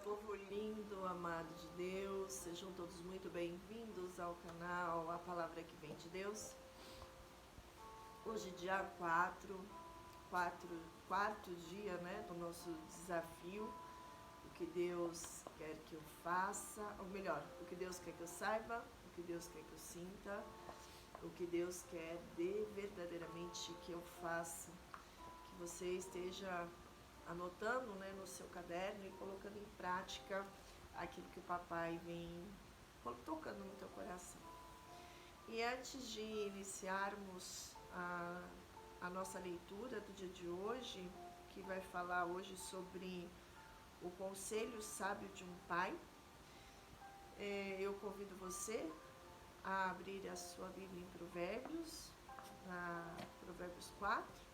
povo lindo, amado de Deus, sejam todos muito bem-vindos ao canal A Palavra que Vem de Deus. Hoje, dia 4, quarto dia, do nosso desafio, o que Deus quer que eu faça, ou melhor, o que Deus quer que eu saiba, o que Deus quer que eu sinta, o que Deus quer verdadeiramente que eu faça, que você esteja anotando, no seu caderno e colocando em prática aquilo que o papai vem tocando no teu coração. E antes de iniciarmos a nossa leitura do dia de hoje, que vai falar hoje sobre o conselho sábio de um pai, eu convido você a abrir a sua Bíblia em Provérbios, Provérbios 4,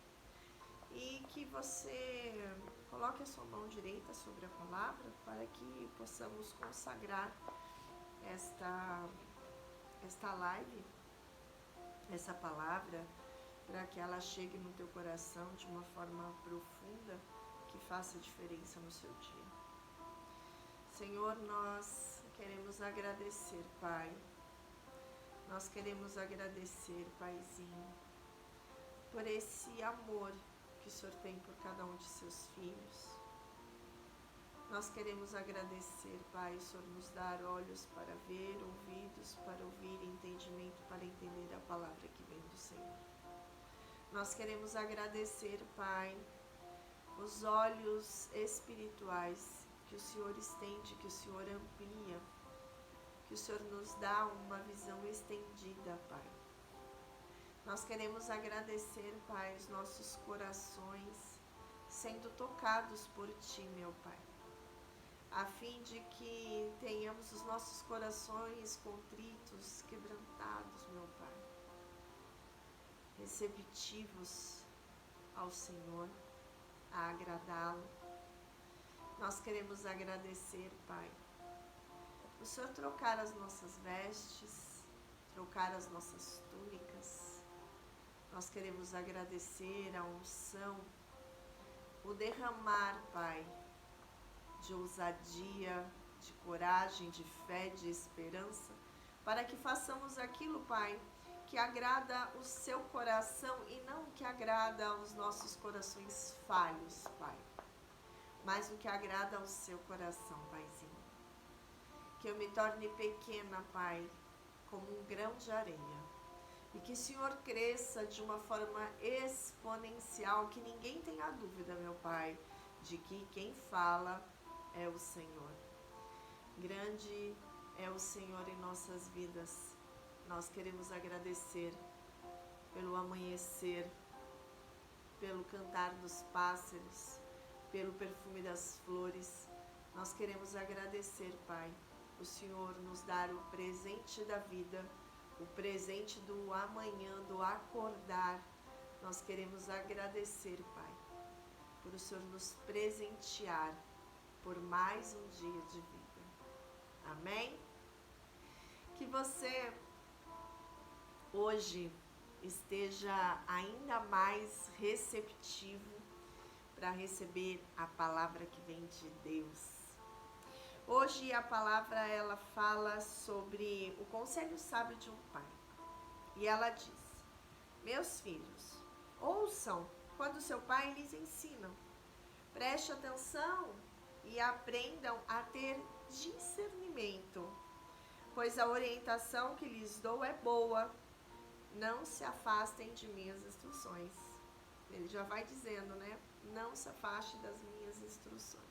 e que você coloque a sua mão direita sobre a palavra para que possamos consagrar esta live, essa palavra, para que ela chegue no teu coração de uma forma profunda, que faça diferença no seu dia. Senhor, nós queremos agradecer, Pai. Nós queremos agradecer, Paizinho, por esse amor que o Senhor tem por cada um de seus filhos. Nós queremos agradecer, Pai, o Senhor nos dar olhos para ver, ouvidos para ouvir, entendimento para entender a palavra que vem do Senhor. Nós queremos agradecer, Pai, os olhos espirituais que o Senhor estende, que o Senhor amplia, que o Senhor nos dá uma visão estendida, Pai. Nós queremos agradecer, Pai, os nossos corações sendo tocados por Ti, meu Pai, a fim de que tenhamos os nossos corações contritos, quebrantados, meu Pai, receptivos ao Senhor, a agradá-lo. Nós queremos agradecer, Pai, o Senhor trocar as nossas vestes, trocar as nossas túnicas. Nós queremos agradecer a unção, o derramar, Pai, de ousadia, de coragem, de fé, de esperança, para que façamos aquilo, Pai, que agrada o seu coração e não o que agrada aos nossos corações falhos, Pai, mas o que agrada ao seu coração, Paizinho. Que eu me torne pequena, Pai, como um grão de areia. E que o Senhor cresça de uma forma exponencial, que ninguém tenha dúvida, meu Pai, de que quem fala é o Senhor. Grande é o Senhor em nossas vidas. Nós queremos agradecer pelo amanhecer, pelo cantar dos pássaros, pelo perfume das flores. Nós queremos agradecer, Pai, o Senhor nos dar o presente da vida, o presente do amanhã, do acordar. Nós queremos agradecer, Pai, por o Senhor nos presentear por mais um dia de vida. Amém? Que você hoje esteja ainda mais receptivo para receber a palavra que vem de Deus. Hoje a palavra ela fala sobre o conselho sábio de um pai. E ela diz: meus filhos, ouçam quando seu pai lhes ensina. Preste atenção e aprendam a ter discernimento, pois a orientação que lhes dou é boa. Não se afastem de minhas instruções. Ele já vai dizendo, Não se afaste das minhas instruções.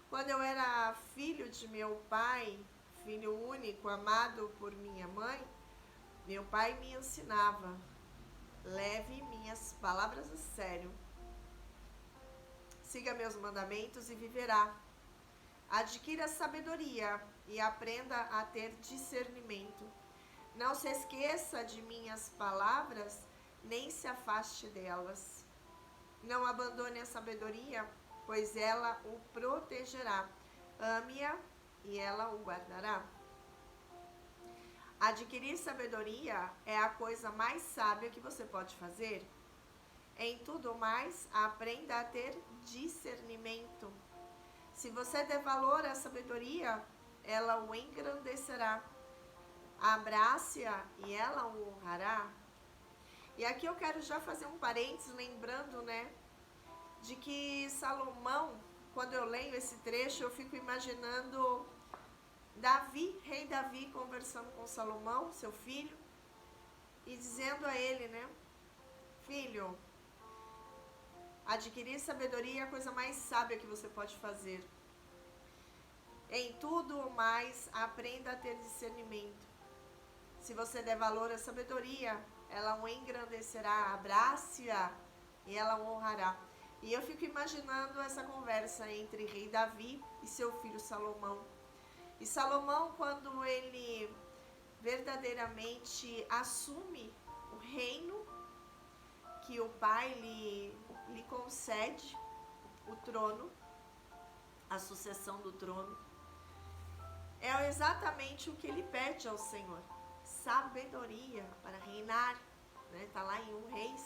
Quando eu era filho de meu pai, filho único, amado por minha mãe, meu pai me ensinava: leve minhas palavras a sério. Siga meus mandamentos e viverá. Adquira sabedoria e aprenda a ter discernimento. Não se esqueça de minhas palavras, nem se afaste delas. Não abandone a sabedoria, pois ela o protegerá. Ame-a e ela o guardará. Adquirir sabedoria é a coisa mais sábia que você pode fazer. Em tudo mais, aprenda a ter discernimento. Se você der valor à sabedoria, ela o engrandecerá. Abrace-a e ela o honrará. E aqui eu quero já fazer um parênteses, lembrando, né, de que Salomão, quando eu leio esse trecho, eu fico imaginando Davi, rei Davi, conversando com Salomão, seu filho, e dizendo a ele, né, filho, adquirir sabedoria é a coisa mais sábia que você pode fazer. Em tudo o mais, aprenda a ter discernimento. Se você der valor à sabedoria, ela o engrandecerá, abrace-a e ela o honrará. E eu fico imaginando essa conversa entre rei Davi e seu filho Salomão. E Salomão, quando ele verdadeiramente assume o reino que o pai lhe concede, o trono, a sucessão do trono, é exatamente o que ele pede ao Senhor. Sabedoria para reinar, né? Está lá em 1 Reis,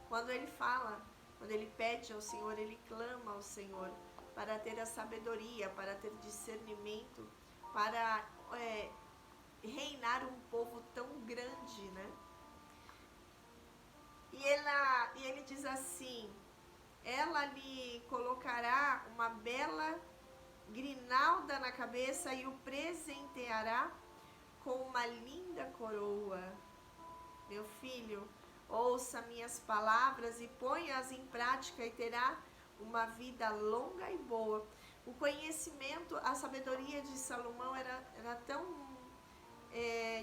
quando ele fala, quando ele pede ao Senhor, ele clama ao Senhor para ter a sabedoria, para ter discernimento, para reinar um povo tão grande, né? E ele diz assim, ela lhe colocará uma bela grinalda na cabeça e o presenteará com uma linda coroa. Meu filho, ouça minhas palavras e ponha-as em prática e terá uma vida longa e boa. O conhecimento, a sabedoria de Salomão era tão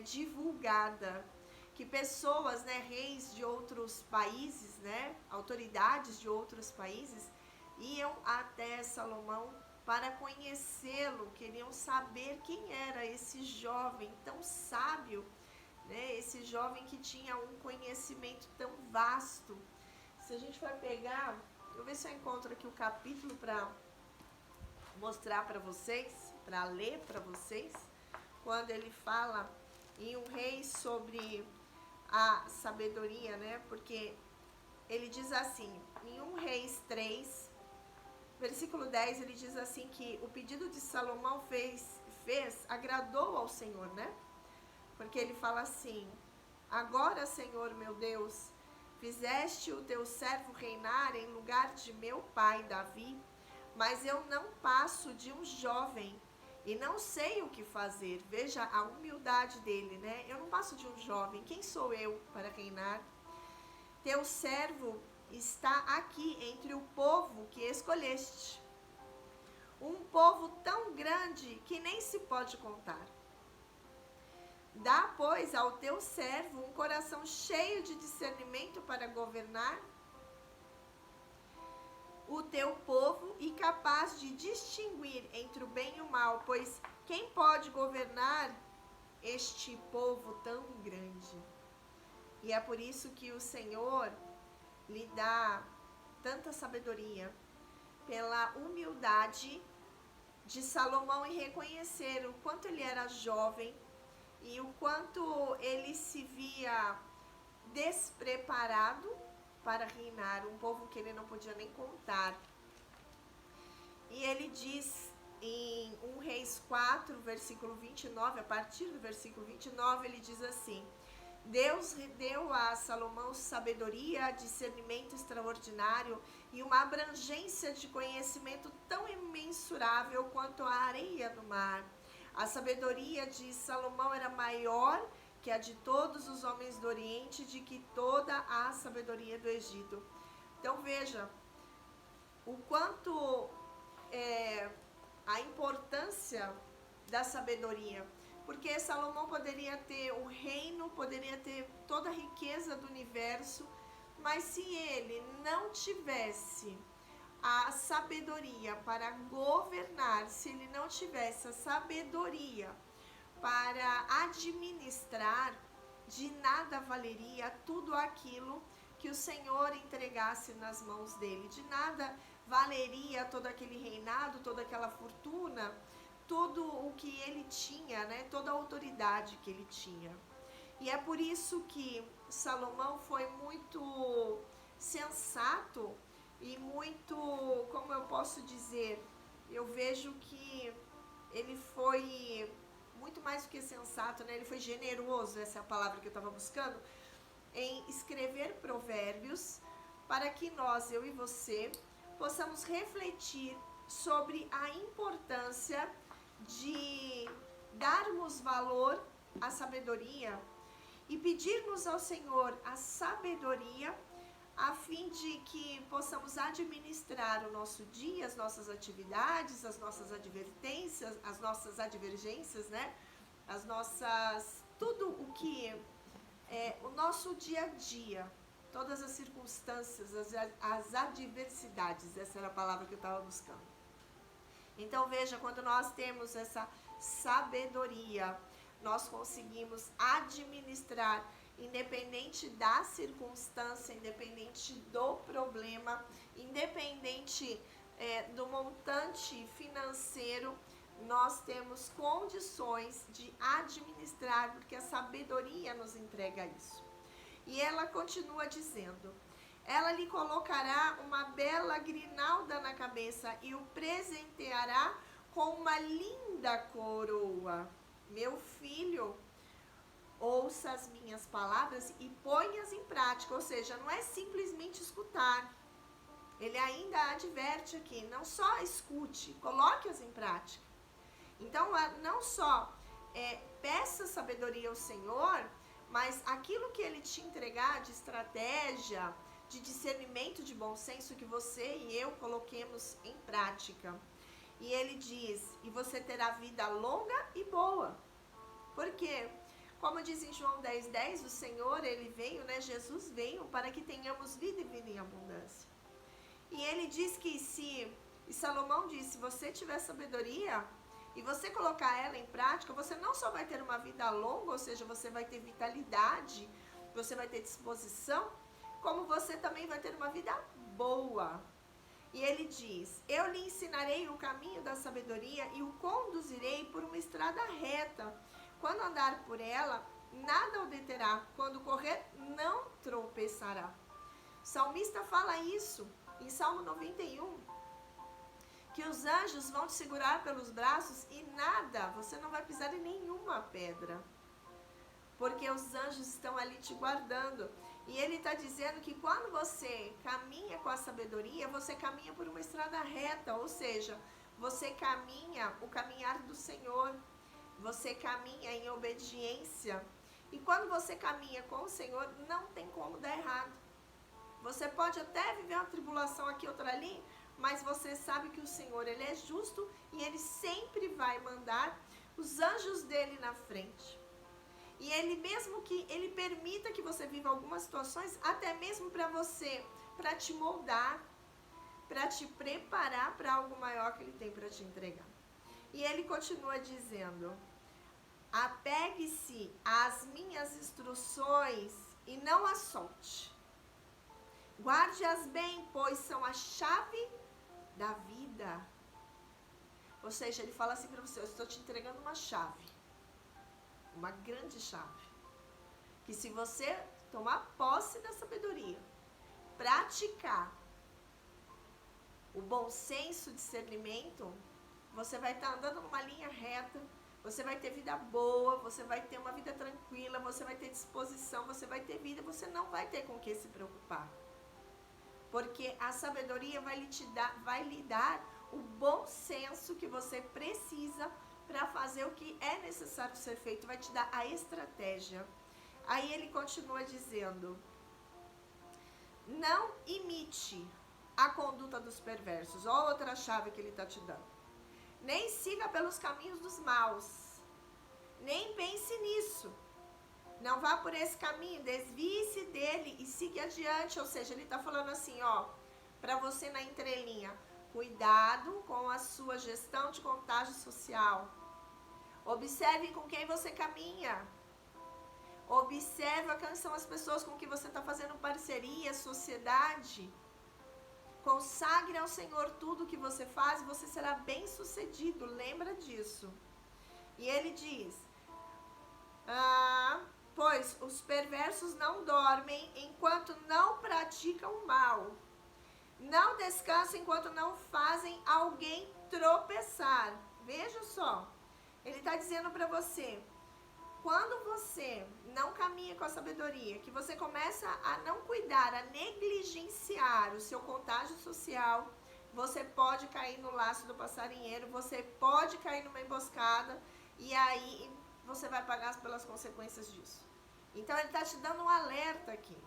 divulgada que pessoas, né, reis de outros países, né, autoridades de outros países, iam até Salomão para conhecê-lo, queriam saber quem era esse jovem tão sábio, né, esse jovem que tinha um conhecimento tão vasto. Se a gente vai pegar, eu vou ver se eu encontro aqui o capítulo para mostrar para vocês, para ler para vocês, quando ele fala em 1 Reis sobre a sabedoria, né? Porque ele diz assim, em 1 Reis 3, versículo 10, ele diz assim que o pedido de Salomão agradou ao Senhor, né? Porque ele fala assim, agora, Senhor meu Deus, fizeste o teu servo reinar em lugar de meu pai Davi, mas eu não passo de um jovem e não sei o que fazer. Veja a humildade dele, né? Eu não passo de um jovem, quem sou eu para reinar? Teu servo está aqui entre o povo que escolheste, um povo tão grande que nem se pode contar. Dá, pois, ao teu servo um coração cheio de discernimento para governar o teu povo e capaz de distinguir entre o bem e o mal, pois quem pode governar este povo tão grande? E é por isso que o Senhor lhe dá tanta sabedoria, pela humildade de Salomão em reconhecer o quanto ele era jovem e o quanto ele se via despreparado para reinar um povo que ele não podia nem contar. E ele diz em 1 Reis 4, versículo 29, a partir do versículo 29, ele diz assim: Deus deu a Salomão sabedoria, discernimento extraordinário e uma abrangência de conhecimento tão imensurável quanto a areia do mar. A sabedoria de Salomão era maior que a de todos os homens do Oriente, de que toda a sabedoria do Egito. Então veja o quanto a importância da sabedoria, porque Salomão poderia ter o reino, poderia ter toda a riqueza do universo, mas se ele não tivesse a sabedoria para governar, se ele não tivesse a sabedoria para administrar, de nada valeria tudo aquilo que o Senhor entregasse nas mãos dele. De nada valeria todo aquele reinado, toda aquela fortuna, tudo o que ele tinha, né? Toda a autoridade que ele tinha. E é por isso que Salomão foi muito sensato e muito, como eu posso dizer, eu vejo que ele foi muito mais do que sensato, né? Ele foi generoso, essa é a palavra que eu estava buscando, em escrever provérbios para que nós, eu e você, possamos refletir sobre a importância de darmos valor à sabedoria e pedirmos ao Senhor a sabedoria a fim de que possamos administrar o nosso dia, as nossas atividades, as nossas advertências, as nossas advergências, né? As nossas, tudo o que é o nosso dia a dia, todas as circunstâncias, as adversidades, essa era a palavra que eu estava buscando. Então veja, quando nós temos essa sabedoria, nós conseguimos administrar, independente da circunstância, independente do problema, independente do montante financeiro, nós temos condições de administrar, porque a sabedoria nos entrega isso. E ela continua dizendo: ela lhe colocará uma bela grinalda na cabeça e o presenteará com uma linda coroa. Meu filho, ouça as minhas palavras e ponha-as em prática. Ou seja, não é simplesmente escutar. Ele ainda adverte aqui, não só escute, coloque-as em prática. Então, não só peça sabedoria ao Senhor, mas aquilo que Ele te entregar de estratégia, de discernimento, de bom senso, que você e eu coloquemos em prática. E Ele diz, e você terá vida longa e boa. Por quê? Como diz em João 10:10, o Senhor, Ele veio, né? Jesus veio para que tenhamos vida e vida em abundância. E Ele diz que e Salomão diz, se você tiver sabedoria e você colocar ela em prática, você não só vai ter uma vida longa, ou seja, você vai ter vitalidade, você vai ter disposição, como você também vai ter uma vida boa. E ele diz, eu lhe ensinarei o caminho da sabedoria e o conduzirei por uma estrada reta. Quando andar por ela, nada o deterá. Quando correr, não tropeçará. O salmista fala isso em Salmo 91. Que os anjos vão te segurar pelos braços e nada, você não vai pisar em nenhuma pedra. Porque os anjos estão ali te guardando. E ele está dizendo que quando você caminha com a sabedoria, você caminha por uma estrada reta. Ou seja, você caminha o caminhar do Senhor. Você caminha em obediência. E quando você caminha com o Senhor, não tem como dar errado. Você pode até viver uma tribulação aqui, outra ali, mas você sabe que o Senhor, Ele é justo e Ele sempre vai mandar os anjos dEle na frente. E Ele, mesmo que Ele permita que você viva algumas situações, até mesmo para você, para te moldar, para te preparar para algo maior que Ele tem para te entregar. E Ele continua dizendo, apegue-se às minhas instruções e não as solte. Guarde-as bem, pois são a chave da vida. Ou seja, ele fala assim para você, eu estou te entregando uma chave, uma grande chave, que se você tomar posse da sabedoria, praticar o bom senso, discernimento, você vai estar andando numa linha reta, você vai ter vida boa, você vai ter uma vida tranquila, você vai ter disposição, você vai ter vida, você não vai ter com o que se preocupar. Porque a sabedoria vai lhe dar o bom senso que você precisa para fazer o que é necessário ser feito, vai te dar a estratégia. Aí ele continua dizendo, não imite a conduta dos perversos, ó, outra chave que ele está te dando. Nem siga pelos caminhos dos maus, nem pense nisso. Não vá por esse caminho, desvie-se dele e siga adiante. Ou seja, ele está falando assim, ó, para você na entrelinha, cuidado com a sua gestão de contágio social. Observe com quem você caminha. Observa quem são as pessoas com que você está fazendo parceria, sociedade. Consagre ao Senhor tudo que você faz e você será bem sucedido. Lembra disso. E ele diz, pois os perversos não dormem enquanto não praticam o mal. Não descansam enquanto não fazem alguém tropeçar. Veja só, ele está dizendo para você, quando você não caminha com a sabedoria, que você começa a não cuidar, a negligenciar o seu contágio social, você pode cair no laço do passarinheiro, você pode cair numa emboscada, e aí você vai pagar pelas consequências disso. Então ele está te dando um alerta aqui.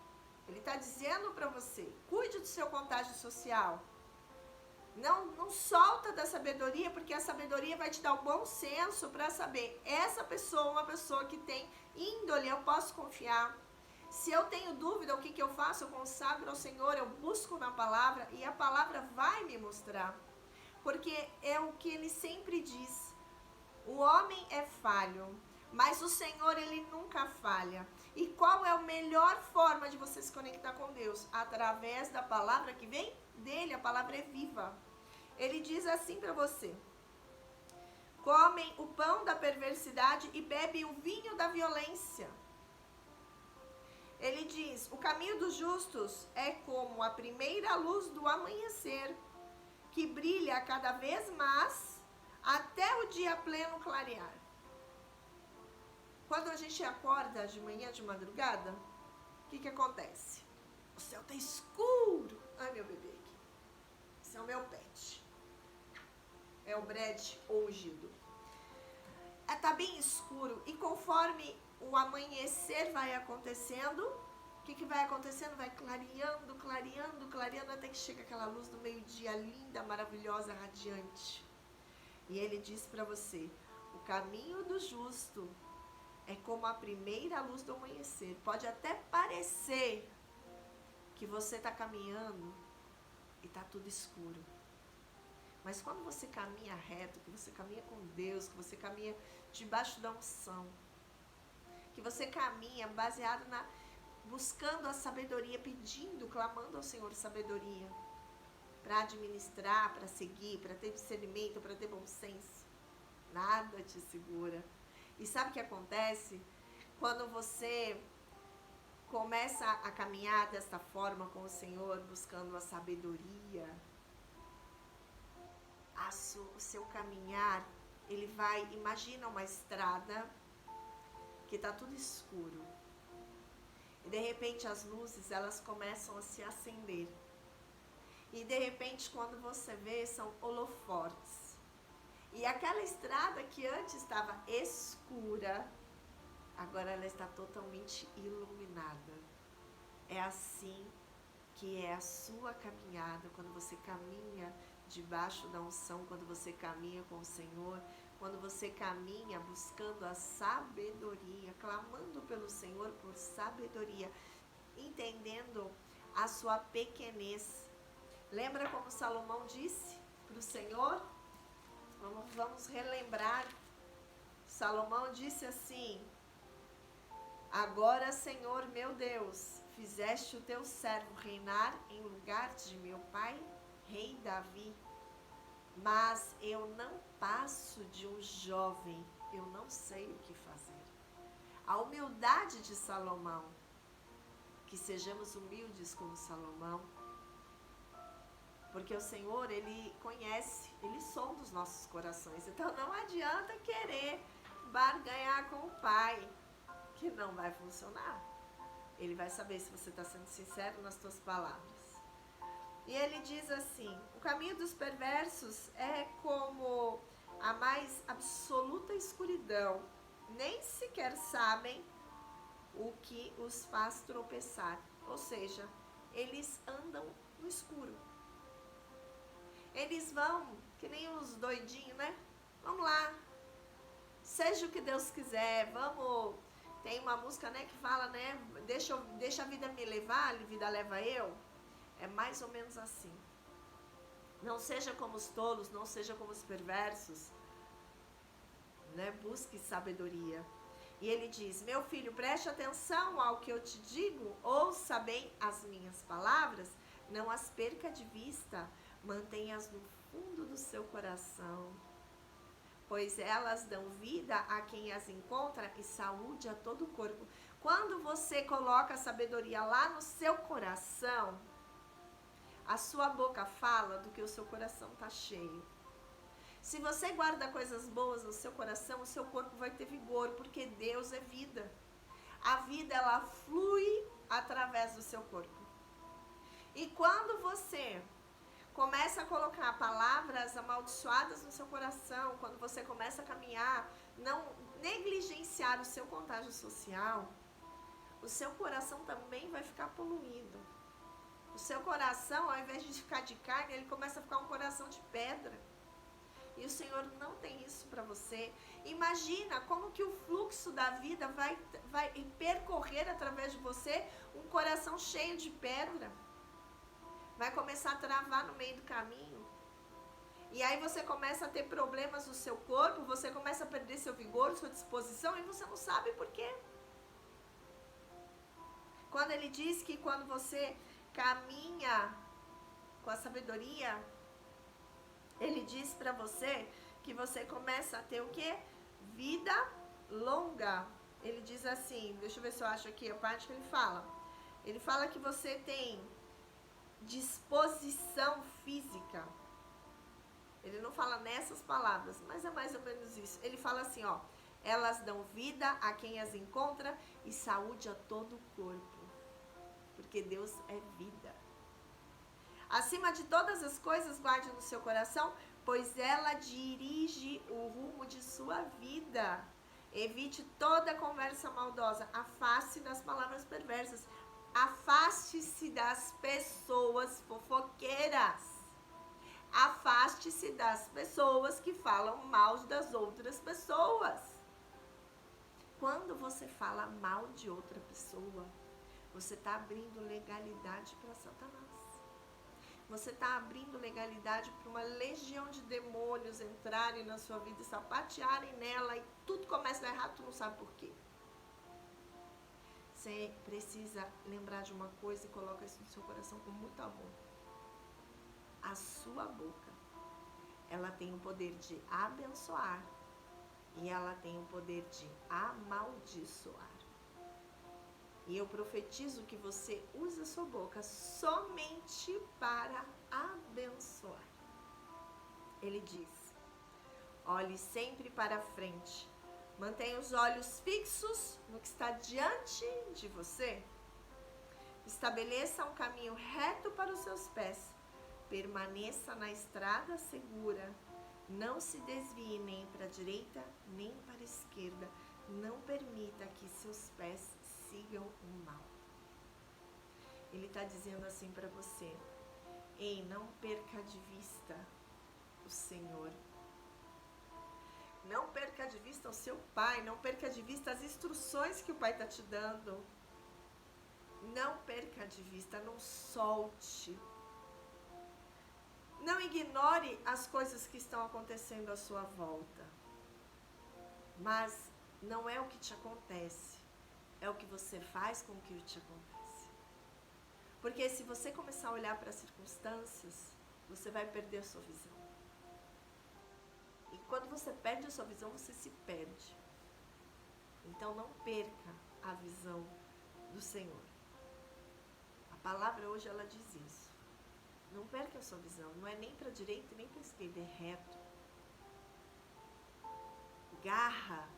Ele está dizendo para você, cuide do seu contágio social. Não solta da sabedoria, porque a sabedoria vai te dar um bom senso para saber, essa pessoa é uma pessoa que tem índole, eu posso confiar. Se eu tenho dúvida, o que eu faço? Eu consagro ao Senhor, eu busco na palavra e a palavra vai me mostrar. Porque é o que ele sempre diz, o homem é falho, mas o Senhor, ele nunca falha. E qual é a melhor forma de você se conectar com Deus? Através da palavra que vem dele, a palavra é viva. Ele diz assim para você, comem o pão da perversidade e bebem o vinho da violência. Ele diz, o caminho dos justos é como a primeira luz do amanhecer, que brilha cada vez mais até o dia pleno clarear. Quando a gente acorda de manhã, de madrugada, o que acontece? O céu está escuro. Ai, meu bebê aqui. Esse é o meu pet. É o Brad ungido. Tá bem escuro. E conforme o amanhecer vai acontecendo, o que vai acontecendo? Vai clareando, clareando, clareando, até que chega aquela luz do meio-dia linda, maravilhosa, radiante. E ele diz para você, o caminho do justo é como a primeira luz do amanhecer. Pode até parecer que você está caminhando e está tudo escuro. Mas quando você caminha reto, que você caminha com Deus, que você caminha debaixo da unção, que você caminha baseado buscando a sabedoria, pedindo, clamando ao Senhor sabedoria, para administrar, para seguir, para ter discernimento, para ter bom senso, nada te segura. E sabe o que acontece? Quando você começa a caminhar desta forma com o Senhor, buscando a sabedoria, o seu caminhar, ele vai, imagina uma estrada que está tudo escuro. E de repente as luzes, elas começam a se acender. E de repente, quando você vê, são holofotes. E aquela estrada que antes estava escura, agora ela está totalmente iluminada. É assim que é a sua caminhada, quando você caminha debaixo da unção, quando você caminha com o Senhor, quando você caminha buscando a sabedoria, clamando pelo Senhor por sabedoria, entendendo a sua pequenez. Lembra como Salomão disse para o Senhor? Vamos relembrar. Salomão disse assim, agora, Senhor meu Deus, fizeste o teu servo reinar em lugar de meu pai, rei Davi. Mas eu não passo de um jovem, eu não sei o que fazer. A humildade de Salomão, que sejamos humildes como Salomão, porque o Senhor, Ele conhece, Ele sonda os nossos corações. Então não adianta querer barganhar com o Pai, que não vai funcionar. Ele vai saber se você está sendo sincero nas suas palavras. E ele diz assim, o caminho dos perversos é como a mais absoluta escuridão. Nem sequer sabem o que os faz tropeçar. Ou seja, eles andam no escuro. Eles vão, que nem os doidinhos, né? Vamos lá. Seja o que Deus quiser, vamos... Tem uma música, né, que fala, né? Deixa a vida me levar, a vida leva eu. É mais ou menos assim. Não seja como os tolos, não seja como os perversos, né? Busque sabedoria. E ele diz, meu filho, preste atenção ao que eu te digo, ouça bem as minhas palavras, não as perca de vista, mantenha-as no fundo do seu coração, pois elas dão vida a quem as encontra e saúde a todo o corpo. Quando você coloca a sabedoria lá no seu coração, a sua boca fala do que o seu coração está cheio. Se você guarda coisas boas no seu coração, o seu corpo vai ter vigor, porque Deus é vida. A vida, ela flui através do seu corpo. E quando você começa a colocar palavras amaldiçoadas no seu coração, quando você começa a caminhar, não negligenciar o seu contágio social, o seu coração também vai ficar poluído. O seu coração, ao invés de ficar de carne, ele começa a ficar um coração de pedra. E o Senhor não tem isso para você. Imagina como que o fluxo da vida vai percorrer através de você um coração cheio de pedra. Vai começar a travar no meio do caminho. E aí você começa a ter problemas no seu corpo, você começa a perder seu vigor, sua disposição, e você não sabe por quê. Quando ele diz que quando você caminha com a sabedoria, ele diz para você que você começa a ter o quê? Vida longa. Ele diz assim, deixa eu ver se eu acho aqui a parte que ele fala. Ele fala que você tem disposição física. Ele não fala nessas palavras, mas é mais ou menos isso. Ele fala assim, ó, elas dão vida a quem as encontra e saúde a todo o corpo, porque Deus é vida. Acima de todas as coisas, guarde no seu coração, pois ela dirige o rumo de sua vida. Evite toda conversa maldosa, afaste das palavras perversas, afaste-se das pessoas fofoqueiras. Afaste-se das pessoas que falam mal das outras pessoas. Quando você fala mal de outra pessoa, você está abrindo legalidade para Satanás. Você está abrindo legalidade para uma legião de demônios entrarem na sua vida e sapatearem nela e tudo começa a dar errado, tu não sabe por quê. Você precisa lembrar de uma coisa e coloca isso no seu coração com muito amor. A sua boca, ela tem o poder de abençoar e ela tem o poder de amaldiçoar. E eu profetizo que você use a sua boca somente para abençoar. Ele diz, olhe sempre para frente, mantenha os olhos fixos no que está diante de você. Estabeleça um caminho reto para os seus pés. Permaneça na estrada segura, não se desvie nem para a direita nem para a esquerda, não permita que seus pés sigam o mal. Ele está dizendo assim para você, ei, não perca de vista o Senhor, não perca de vista o seu Pai, não perca de vista as instruções que o Pai está te dando, não perca de vista, não solte. Não ignore as coisas que estão acontecendo à sua volta. Mas não é o que te acontece, é o que você faz com o que te acontece. Porque se você começar a olhar para as circunstâncias, você vai perder a sua visão. E quando você perde a sua visão, você se perde. Então não perca a visão do Senhor. A palavra hoje ela diz isso. Não perca a sua visão, não é nem para a direita nem para a esquerda, é reto. Agarra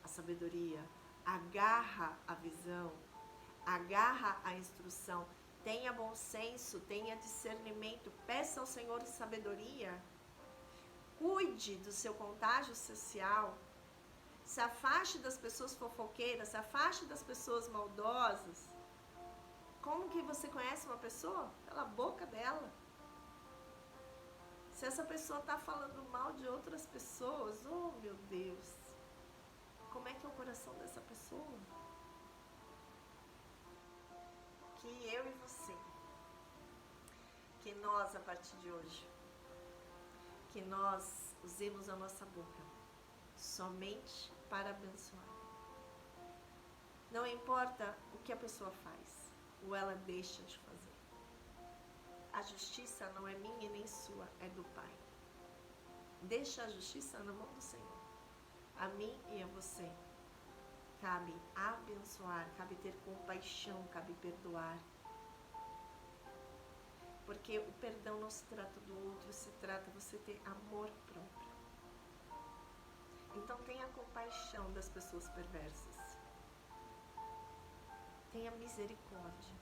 a sabedoria, agarra a visão, agarra a instrução, tenha bom senso, tenha discernimento, peça ao Senhor sabedoria, cuide do seu contágio social, se afaste das pessoas fofoqueiras, se afaste das pessoas maldosas. Como que você conhece uma pessoa? Pela boca dela. Se essa pessoa está falando mal de outras pessoas, oh meu Deus, como é que é o coração dessa pessoa? Que eu e você, que nós a partir de hoje, que nós usemos a nossa boca somente para abençoar. Não importa o que a pessoa faz, ou ela deixa de fazer. A justiça não é minha nem sua, é do Pai. Deixa a justiça na mão do Senhor. A mim e a você cabe abençoar, cabe ter compaixão, cabe perdoar. Porque o perdão não se trata do outro, se trata você ter amor próprio. Então tenha compaixão das pessoas perversas. Tenha misericórdia.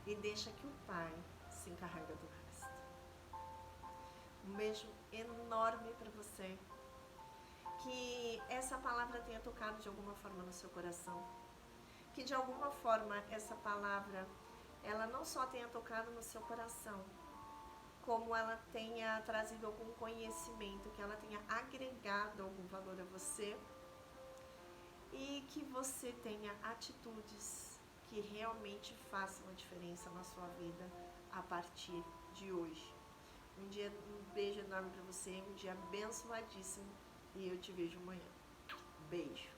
E deixa que o Pai se encarrega do resto. Um beijo enorme para você. Que essa palavra tenha tocado de alguma forma no seu coração. Que de alguma forma essa palavra, ela não só tenha tocado no seu coração, como ela tenha trazido algum conhecimento, que ela tenha agregado algum valor a você. E que você tenha atitudes que realmente façam a diferença na sua vida a partir de hoje. Um beijo enorme para você, um dia abençoadíssimo e eu te vejo amanhã. Beijo!